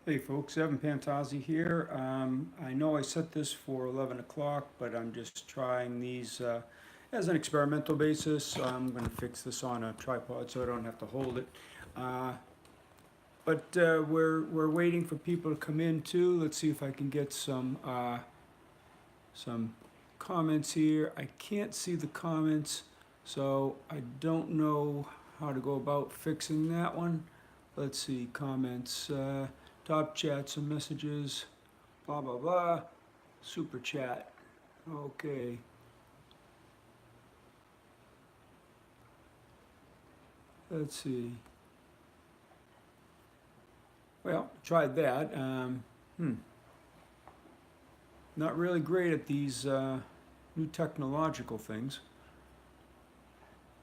Hey folks, Evan Pantazzi here. I know I set this for 11 o'clock, but I'm just trying these as an experimental basis. I'm going to fix this on a tripod so I don't have to hold it. Uh, but we're waiting for people to come in too. Let's see if I can get some comments here. I can't see the comments, so I don't know how to go about fixing that one. Let's see, comments, top chats and messages, blah, blah, blah, super chat. Okay, let's see. Well, tried that. Not really great at these new technological things.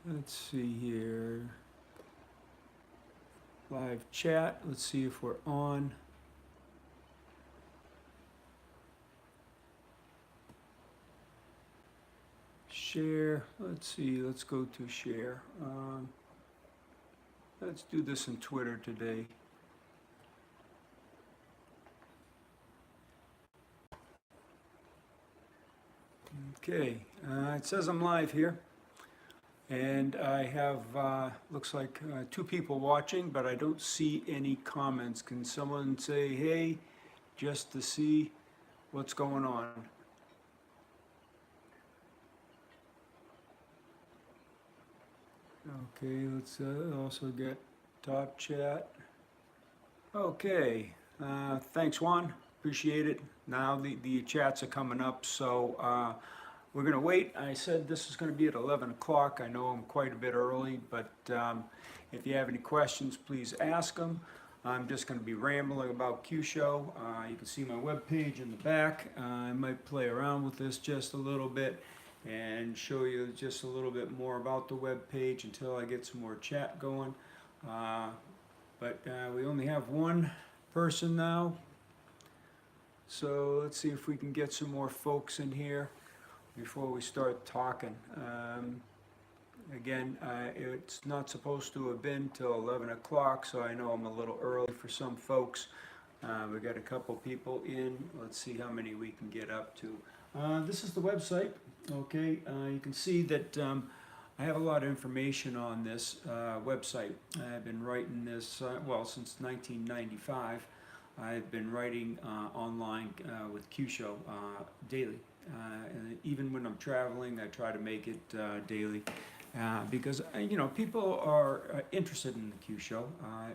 Let's see here. Live chat. Let's see if we're on. Share. Let's see. Let's go to share. Let's do this in Twitter today. Okay. It says I'm live here. And I have, looks like two people watching, but I don't see any comments. Can someone say, hey, just to see what's going on? Okay, let's also get top chat. Okay, thanks Juan, appreciate it. Now the chats are coming up, so we're gonna wait. I said this is gonna be at 11 o'clock. I know I'm quite a bit early, but if you have any questions, please ask them. I'm just gonna be rambling about Kyusho. You can see my webpage in the back. I might play around with this just a little bit and show you just a little bit more about the web page until I get some more chat going. But we only have one person now, so let's see if we can get some more folks in here before we start talking. Again, it's not supposed to have been till 11 o'clock, so I know I'm a little early for some folks. We got a couple people in. Let's see how many we can get up to. This is the website. Okay, you can see that I have a lot of information on this website. I've been writing this, well, since 1995. I've been writing online with Kyusho daily. And even when I'm traveling, I try to make it daily. Because you know, people are interested in the Kyusho.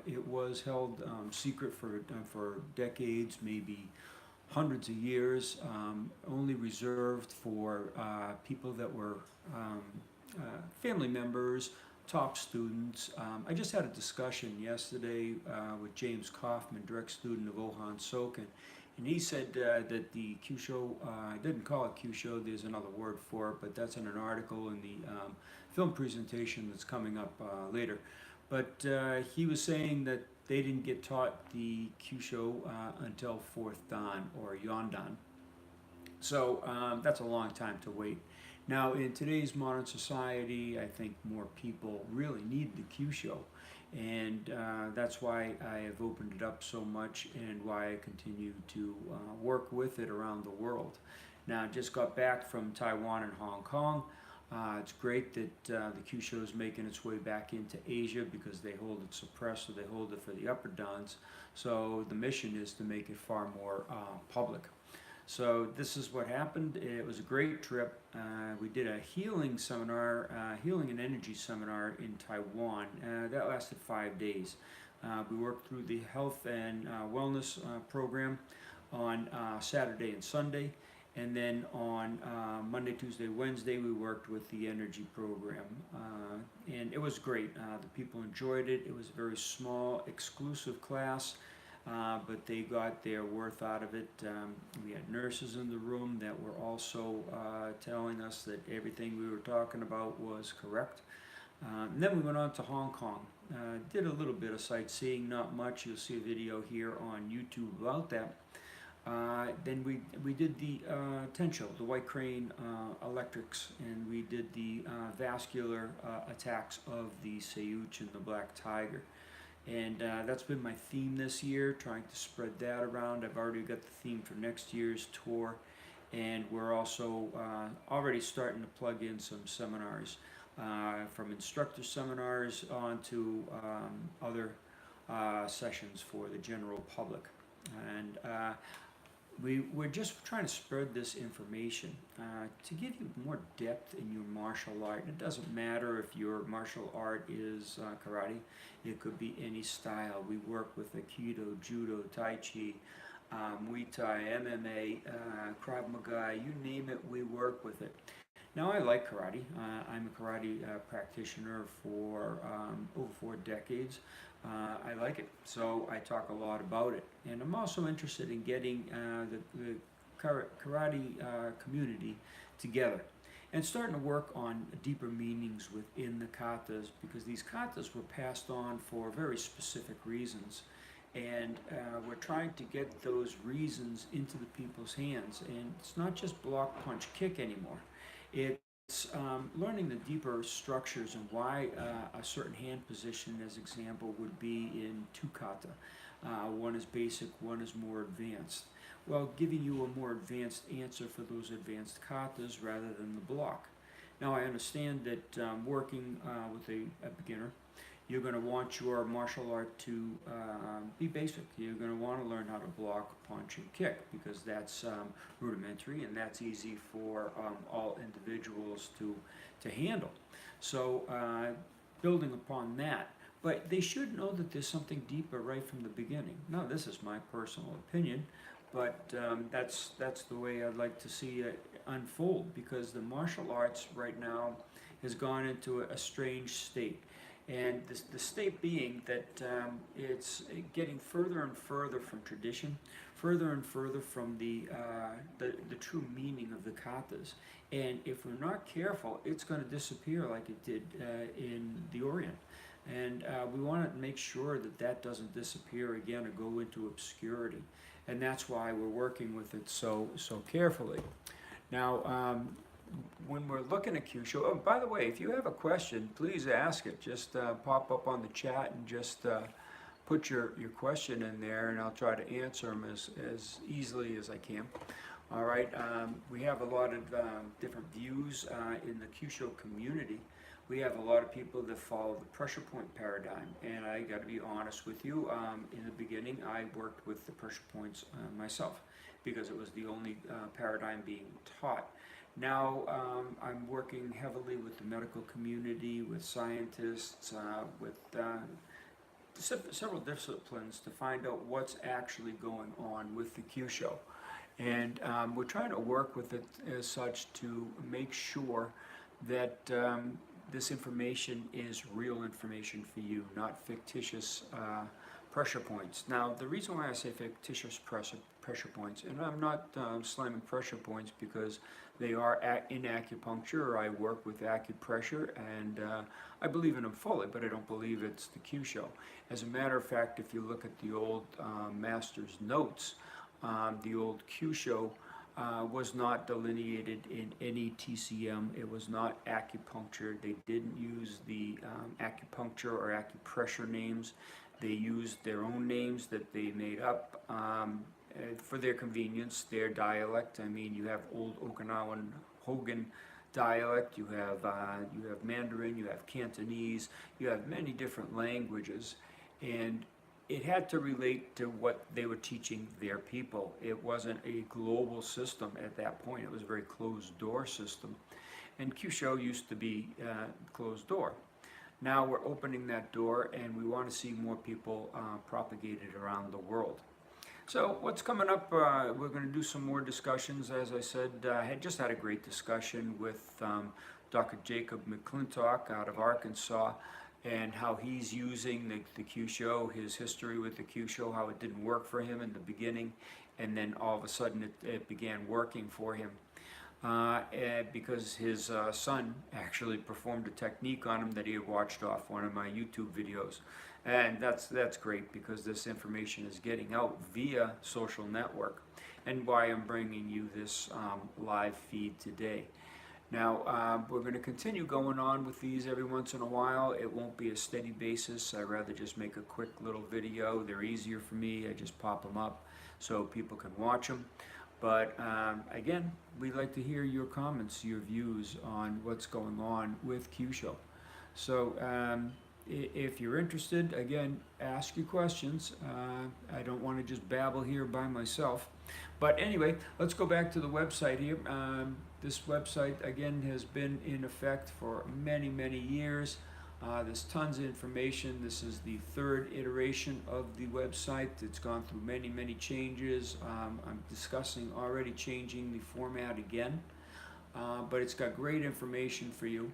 It was held secret for decades, maybe hundreds of years, only reserved for people that were family members, top students. I just had a discussion yesterday with James Kaufman, direct student of Ohan Soken, and he said that the Kyusho, I didn't call it Kyusho, there's another word for it, but that's in an article in the film presentation that's coming up later. But he was saying that they didn't get taught the Kyusho until fourth dan or Yondan. So that's a long time to wait. Now, in today's modern society, I think more people really need the Kyusho, and that's why I have opened it up so much and why I continue to work with it around the world. Now, I just got back from Taiwan and Hong Kong. It's great that the Kyusho is making its way back into Asia because they hold it suppressed, so they hold it for the upper dans. So the mission is to make it far more public. So this is what happened. It was a great trip. We did a healing seminar, healing and energy seminar in Taiwan. That lasted 5 days. We worked through the health and wellness program on Saturday and Sunday. And then on Monday, Tuesday, Wednesday, we worked with the energy program. And it was great. The people enjoyed it. It was a very small, exclusive class. But they got their worth out of it. We had nurses in the room that were also telling us that everything we were talking about was correct. And then we went on to Hong Kong. Did a little bit of sightseeing, not much. You'll see a video here on YouTube about that. Then we did the Tensho, the White Crane electrics, and we did the vascular attacks of the Sayuch and the Black Tiger. And that's been my theme this year, trying to spread that around. I've already got the theme for next year's tour, and we're also already starting to plug in some seminars, from instructor seminars on to other sessions for the general public. And we're just trying to spread this information to give you more depth in your martial art. It doesn't matter if your martial art is karate, it could be any style. We work with Aikido, Judo, Tai Chi, Muay Thai, MMA, Krav Maga, you name it, we work with it. Now, I like karate. I'm a karate practitioner for over 4 decades. I like it, so I talk a lot about it. And I'm also interested in getting the karate community together and starting to work on deeper meanings within the katas, because these katas were passed on for very specific reasons. And we're trying to get those reasons into the people's hands. And it's not just block, punch, kick anymore. It's learning the deeper structures and why a certain hand position, as example, would be in 2 kata. One is basic, one is more advanced. Well, giving you a more advanced answer for those advanced katas rather than the block. Now, I understand that working with a beginner, you're going to want your martial art to be basic. You're going to want to learn how to block, punch, and kick, because that's rudimentary and that's easy for all individuals to handle. So building upon that, but they should know that there's something deeper right from the beginning. Now, this is my personal opinion, but that's the way I'd like to see it unfold, because the martial arts right now has gone into a strange state. And the state being that it's getting further and further from tradition, further and further from the true meaning of the katas. And if we're not careful, it's going to disappear like it did in the Orient. And we want to make sure that that doesn't disappear again or go into obscurity. And that's why we're working with it so carefully. Now, when we're looking at Kyusho, oh, by the way, if you have a question, please ask it. Just pop up on the chat and just put your question in there, and I'll try to answer them as easily as I can. All right, we have a lot of different views in the Kyusho community. We have a lot of people that follow the pressure point paradigm, and I got to be honest with you, in the beginning I worked with the pressure points myself, because it was the only paradigm being taught. Now I'm working heavily with the medical community, with scientists, with several disciplines to find out what's actually going on with the Kyusho. And we're trying to work with it as such to make sure that this information is real information for you, not fictitious pressure points. Now, the reason why I say fictitious pressure points, and I'm not slamming pressure points because they are in acupuncture. I work with acupressure, and I believe in them fully, but I don't believe it's the Kyusho. As a matter of fact, if you look at the old master's notes, the old Kyusho was not delineated in any TCM. It was not acupuncture. They didn't use the acupuncture or acupressure names. They used their own names that they made up for their convenience, their dialect. I mean, you have old Okinawan Hogan dialect, you have Mandarin, you have Cantonese, you have many different languages, and it had to relate to what they were teaching their people. It wasn't a global system at that point. It was a very closed door system. And Kyusho used to be closed door. Now we're opening that door, and we want to see more people propagated around the world. So what's coming up, we're going to do some more discussions. As I said, I had just had a great discussion with Dr. Jacob McClintock out of Arkansas, and how he's using the Kyusho, his history with the Kyusho, how it didn't work for him in the beginning, and then all of a sudden it began working for him. Because his son actually performed a technique on him that he had watched off one of my YouTube videos. And that's great, because this information is getting out via social network, and why I'm bringing you this live feed today. Now, we're going to continue going on with these every once in a while. It won't be a steady basis. I'd rather just make a quick little video. They're easier for me. I just pop them up so people can watch them. But again, we'd like to hear your comments, your views on what's going on with Kyusho. So if you're interested, again, ask your questions. I don't want to just babble here by myself. But anyway, let's go back to the website here. This website, again, has been in effect for many, many years. There's tons of information. This is the third iteration of the website. It's gone through many, many changes. I'm discussing already changing the format again, but it's got great information for you.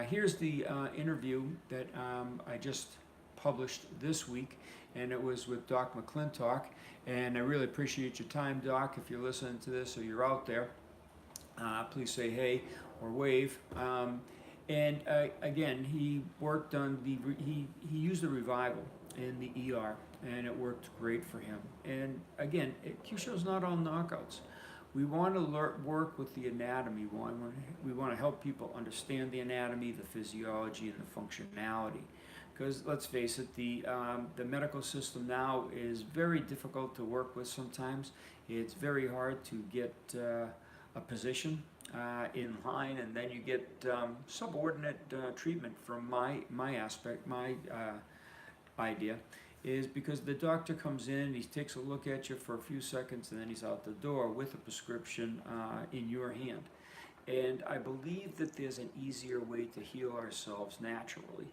Here's the interview that I just published this week, and it was with Doc McClintock. And I really appreciate your time, Doc. If you're listening to this or you're out there, please say hey or wave. And again, he worked on he used the revival in the ER, and it worked great for him. And again, Kyusho's not all knockouts. We want to work with the anatomy. We want to help people understand the anatomy, the physiology, and the functionality. Because let's face it, the medical system now is very difficult to work with sometimes. It's very hard to get a position in line, and then you get subordinate treatment. From my aspect, my idea is because the doctor comes in, he takes a look at you for a few seconds, and then he's out the door with a prescription in your hand. And I believe that there's an easier way to heal ourselves naturally.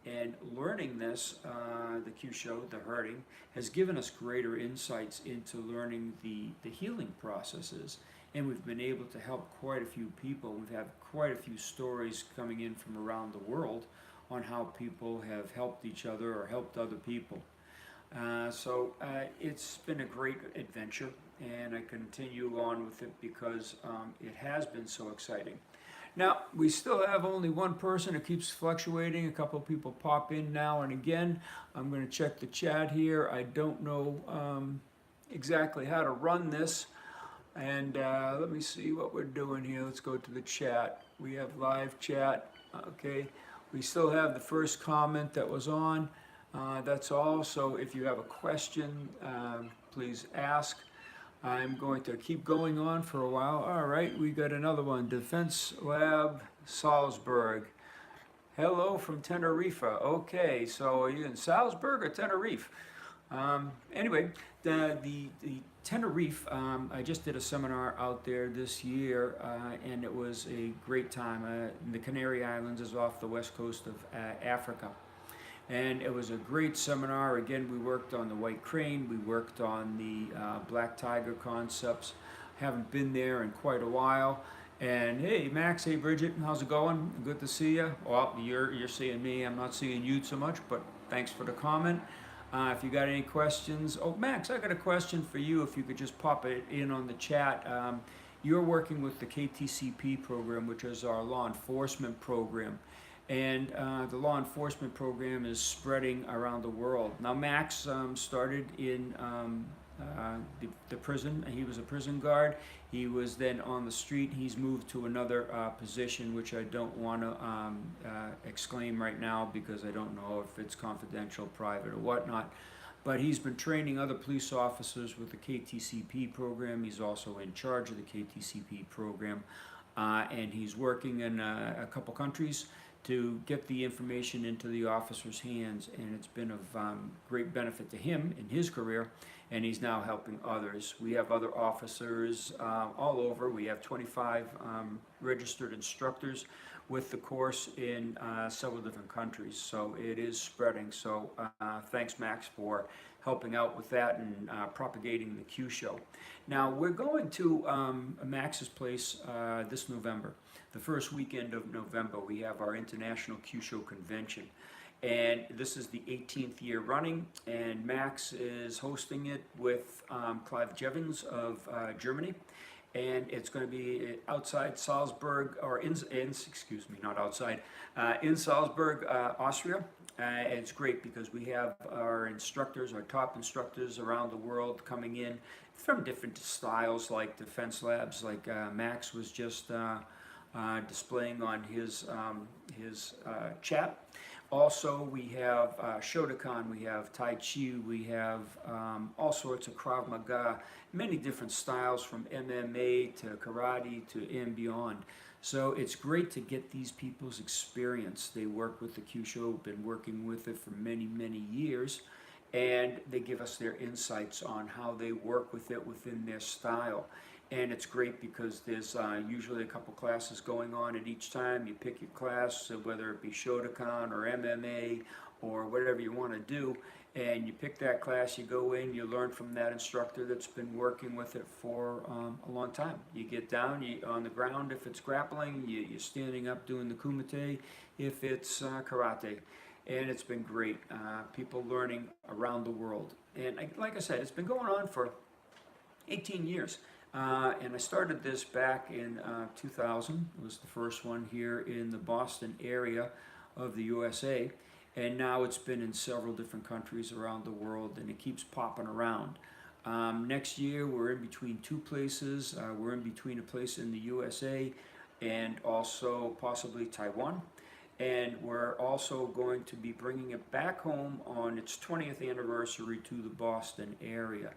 And learning this, the Kyusho, the hurting, has given us greater insights into learning the healing processes. And we've been able to help quite a few people. We've had quite a few stories coming in from around the world on how people have helped each other or helped other people. So it's been a great adventure, and I continue on with it because it has been so exciting. Now, we still have only one person. It keeps fluctuating. A couple of people pop in now and again. I'm going to check the chat here. I don't know exactly how to run this. And let me see what we're doing here. Let's go to the chat. We have live chat. Okay. We still have the first comment that was on. That's all. So if you have a question, please ask. I'm going to keep going on for a while. All right, we got another one. Defense Lab Salzburg. Hello from Tenerife. Okay, so are you in Salzburg or Tenerife? Anyway, the Tenerife, I just did a seminar out there this year, and it was a great time. The Canary Islands is off the west coast of Africa. And it was a great seminar. Again, we worked on the white crane. We worked on the black tiger concepts. Haven't been there in quite a while. And hey, Max, hey, Bridget, how's it going? Good to see you. Well, you're seeing me. I'm not seeing you so much, but thanks for the comment. If you got any questions. Oh, Max, I got a question for you. If you could just pop it in on the chat. You're working with the KTCP program, which is our law enforcement program. And the law enforcement program is spreading around the world. Now, Max started in the prison. He was a prison guard. He was then on the street. He's moved to another position, which I don't want to exclaim right now because I don't know if it's confidential, private, or whatnot. But he's been training other police officers with the KTCP program. He's also in charge of the KTCP program. And he's working in a couple countries to get the information into the officers' hands, and it's been of great benefit to him in his career, and he's now helping others. We have other officers all over. We have 25 registered instructors with the course in several different countries, so it is spreading. So thanks, Max, for helping out with that and propagating the Kyusho. Now, we're going to Max's place this November. The first weekend of November, we have our International Kyusho Convention. And this is the 18th year running, and Max is hosting it with Clive Jevons of Germany. And it's going to be outside Salzburg, or excuse me, not outside, in Salzburg, Austria. It's great because we have our instructors, our top instructors around the world coming in from different styles like defense labs, like Max was just displaying on his chat. Also, we have Shotokan, we have Tai Chi, we have all sorts of Krav Maga, many different styles from MMA to karate to and beyond. So it's great to get these people's experience. They work with the Kyusho, been working with it for many, many years, and they give us their insights on how they work with it within their style. And it's great because there's usually a couple classes going on at each time. You pick your class, so whether it be Shotokan or MMA or whatever you want to do, and you pick that class, you go in, you learn from that instructor that's been working with it for a long time. You get down, on the ground if it's grappling, you're standing up doing the kumite if it's karate. And it's been great. People learning around the world. And like I said, it's been going on for 18 years. And I started this back in 2000. It was the first one here in the Boston area of the USA. And now it's been in several different countries around the world, and it keeps popping around. Next year, we're in between two places. We're in between a place in the USA and also possibly Taiwan. And we're also going to be bringing it back home on its 20th anniversary to the Boston area.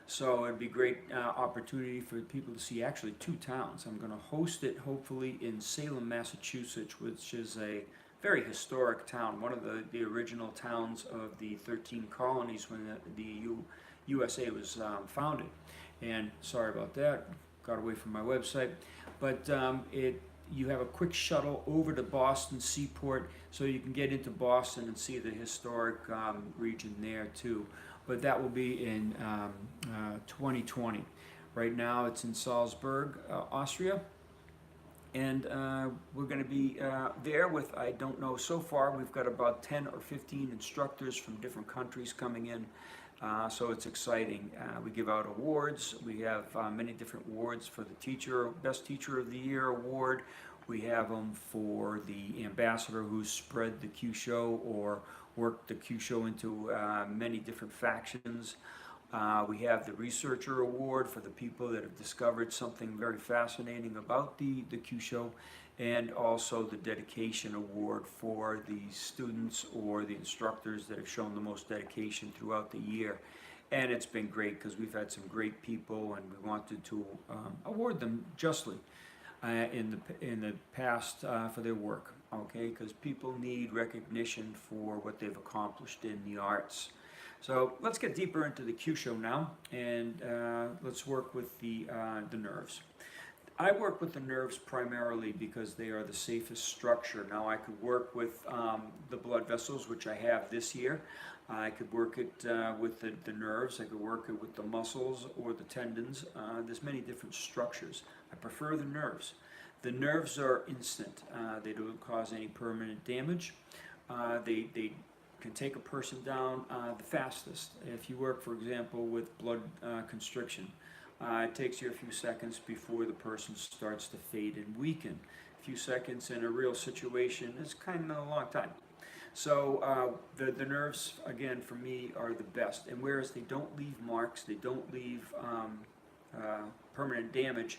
So it'd be a great opportunity for people to see actually two towns. I'm going to host it hopefully in Salem, Massachusetts, which is a very historic town, one of the original towns of the 13 colonies when the USA was founded. And sorry about that, got away from my website. But you have a quick shuttle over to Boston Seaport, so you can get into Boston and see the historic region there too. But that will be in 2020. Right now it's in Salzburg, Austria. And we're going to be there with, I don't know, so far we've got about 10 or 15 instructors from different countries coming in. So it's exciting. We give out awards. We have many different awards for the teacher, Best Teacher of the Year award. We have them for the ambassador who's spread the Kyusho or worked the Kyusho into many different factions. We have the Researcher Award for the people that have discovered something very fascinating about the Kyusho, and also the Dedication Award for the students or the instructors that have shown the most dedication throughout the year. And it's been great because we've had some great people, and we wanted to award them justly in the past for their work, okay? Because people need recognition for what they've accomplished in the arts. So let's get deeper into the Kyusho now, and let's work with the nerves. I work with the nerves primarily because they are the safest structure. Now I could work with the blood vessels, which I have this year. I could work it with the nerves. I could work it with the muscles or the tendons. There's many different structures. I prefer the nerves. The nerves are instant. They don't cause any permanent damage. They can take a person down the fastest. If you work, for example, with blood constriction, it takes you a few seconds before the person starts to fade and weaken. A few seconds in a real situation is kind of a long time. So the nerves, again, for me, are the best. And whereas they don't leave marks, they don't leave permanent damage,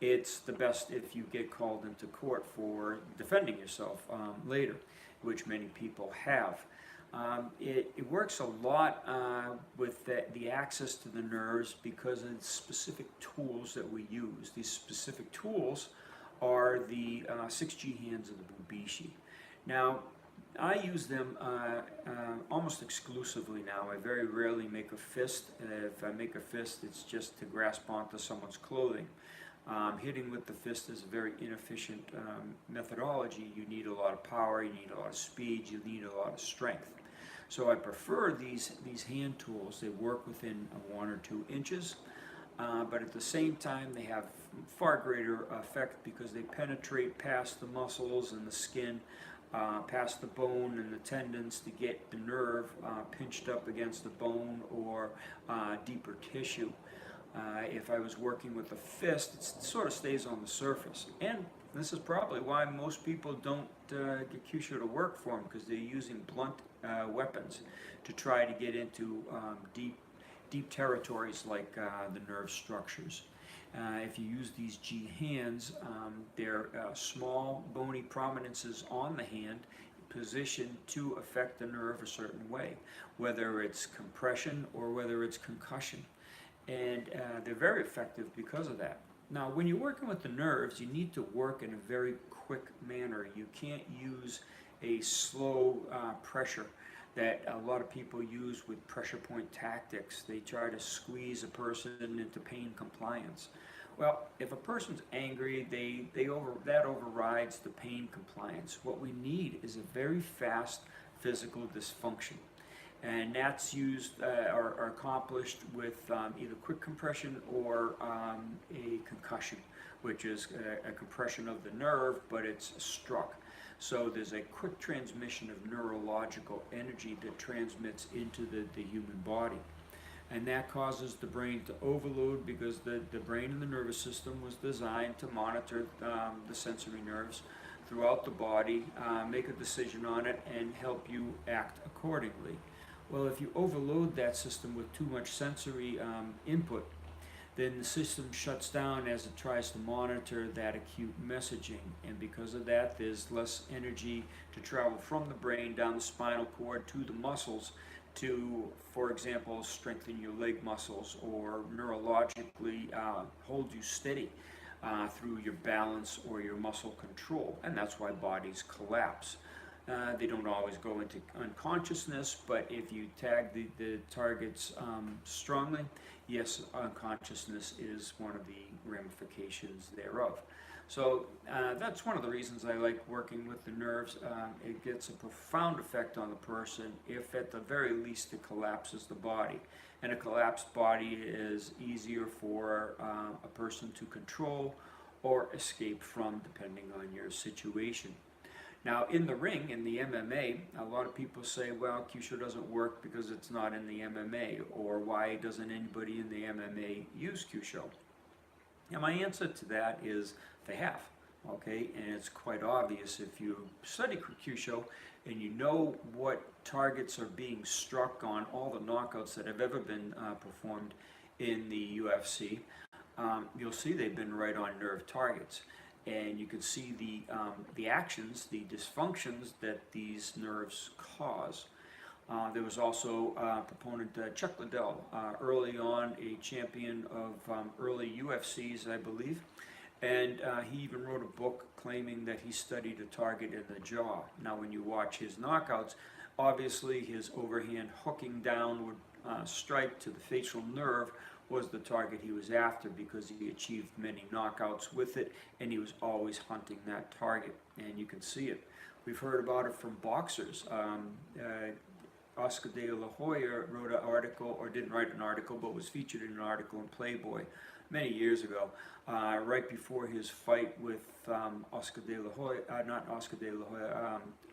it's the best if you get called into court for defending yourself later, which many people have. It works a lot with the access to the nerves because of the specific tools that we use. These specific tools are the 6G hands of the Bubishi. Now, I use them almost exclusively now. I very rarely make a fist. If I make a fist, it's just to grasp onto someone's clothing. Hitting with the fist is a very inefficient methodology. You need a lot of power, you need a lot of speed, you need a lot of strength. So I prefer these hand tools. They work within 1 or 2 inches, but at the same time they have far greater effect because they penetrate past the muscles and the skin, past the bone and the tendons to get the nerve pinched up against the bone or deeper tissue. If I was working with a fist, it sort of stays on the surface. And this is probably why most people don't get Kyusho to work for them, because they're using blunt weapons to try to get into deep territories like the nerve structures. If you use these G hands, they're small bony prominences on the hand positioned to affect the nerve a certain way, whether it's compression or whether it's concussion. And they're very effective because of that. Now, when you're working with the nerves, you need to work in a very quick manner. You can't use a slow pressure that a lot of people use with pressure point tactics. They try to squeeze a person into pain compliance. Well, if a person's angry, that overrides the pain compliance. What we need is a very fast physical dysfunction. And that's used or accomplished with either quick compression or a concussion, which is a compression of the nerve, but it's struck. So there's a quick transmission of neurological energy that transmits into the human body. And that causes the brain to overload because the brain and the nervous system was designed to monitor the sensory nerves throughout the body, make a decision on it, and help you act accordingly. Well, if you overload that system with too much sensory input, then the system shuts down as it tries to monitor that acute messaging. And because of that, there's less energy to travel from the brain down the spinal cord to the muscles to, for example, strengthen your leg muscles or neurologically hold you steady through your balance or your muscle control. And that's why bodies collapse. They don't always go into unconsciousness, but if you tag the targets strongly, yes, unconsciousness is one of the ramifications thereof. So that's one of the reasons I like working with the nerves. It gets a profound effect on the person if at the very least it collapses the body. And a collapsed body is easier for a person to control or escape from, depending on your situation. Now, in the ring, in the MMA, a lot of people say, well, Kyusho doesn't work because it's not in the MMA, or why doesn't anybody in the MMA use Kyusho? Now, my answer to that is they have, okay? And it's quite obvious if you study Kyusho and you know what targets are being struck on all the knockouts that have ever been performed in the UFC, you'll see they've been right on nerve targets. And you can see the actions, the dysfunctions that these nerves cause. There was also proponent Chuck Liddell, early on a champion of early UFCs, I believe, and he even wrote a book claiming that he studied a target in the jaw. Now, when you watch his knockouts, obviously his overhand hooking downward strike to the facial nerve was the target he was after because he achieved many knockouts with it, and he was always hunting that target, and you can see it. We've heard about it from boxers. Oscar de la Hoya wrote an article, or didn't write an article, but was featured in an article in Playboy many years ago, right before his fight with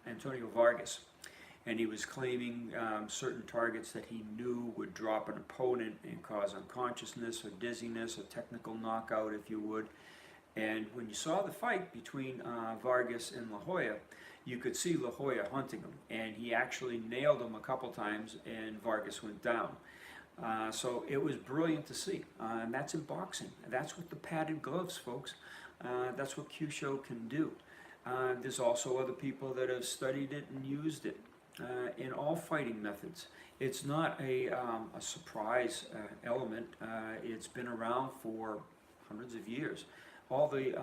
Antonio Vargas. And he was claiming certain targets that he knew would drop an opponent and cause unconsciousness or dizziness, a technical knockout, if you would. And when you saw the fight between Vargas and La Hoya, you could see La Hoya hunting him. And he actually nailed him a couple times, and Vargas went down. So it was brilliant to see. And that's in boxing. That's with the padded gloves, folks. That's what Kyusho can do. There's also other people that have studied it and used it. In all fighting methods. It's not a surprise element. It's been around for hundreds of years. All the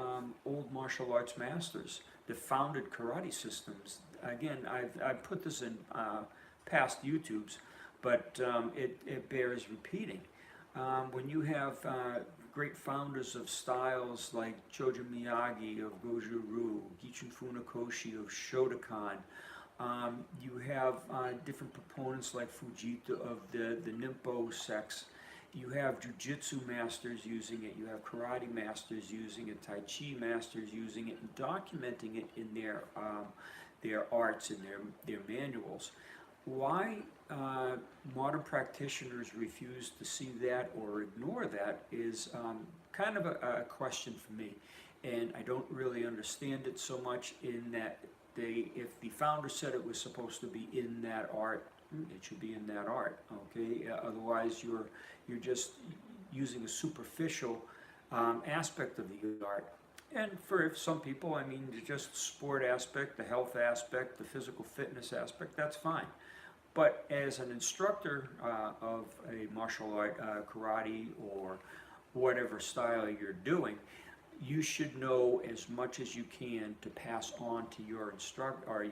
old martial arts masters that founded karate systems, again, I've put this in past YouTubes, but it bears repeating. When you have great founders of styles like Chojo Miyagi of Goju-Ryu, Gichin Funakoshi of Shotokan, you have different proponents like Fujita of the Ninpo sects. You have Jiu-Jitsu masters using it. You have karate masters using it, Tai Chi masters using it, and documenting it in their arts and their manuals. Why modern practitioners refuse to see that or ignore that is kind of a question for me. And I don't really understand it so much in that if the founder said it was supposed to be in that art, it should be in that art, okay? Otherwise, you're just using a superficial aspect of the art. And for some people, I mean, just the sport aspect, the health aspect, the physical fitness aspect, that's fine. But as an instructor of a martial art, karate, or whatever style you're doing, you should know as much as you can to pass on to your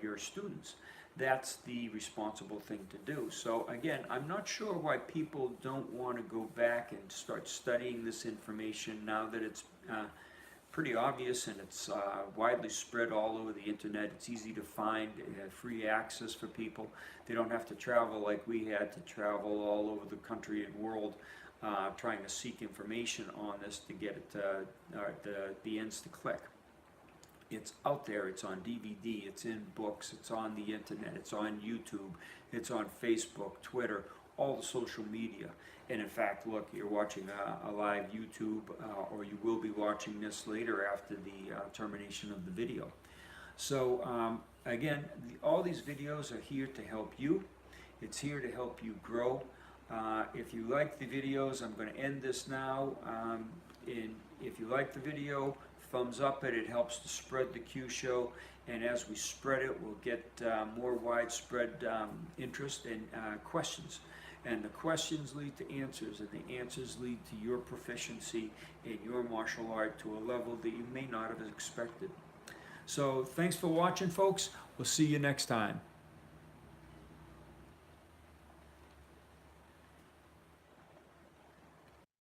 your students. That's the responsible thing to do. So again, I'm not sure why people don't want to go back and start studying this information now that it's pretty obvious and it's widely spread all over the internet. It's easy to find, free access for people. They don't have to travel like we had to travel all over the country and world trying to seek information on this to get it the ends to click. It's out there, it's on DVD, it's in books, it's on the internet, it's on YouTube, it's on Facebook, Twitter, all the social media. And in fact, look, you're watching a live YouTube, or you will be watching this later after the termination of the video. So again, all these videos are here to help you. It's here to help you grow. If you like the videos, I'm going to end this now. And if you like the video, thumbs up it. It helps to spread the Kyusho. And as we spread it, we'll get more widespread interest and questions. And the questions lead to answers, and the answers lead to your proficiency in your martial art to a level that you may not have expected. So thanks for watching, folks. We'll see you next time.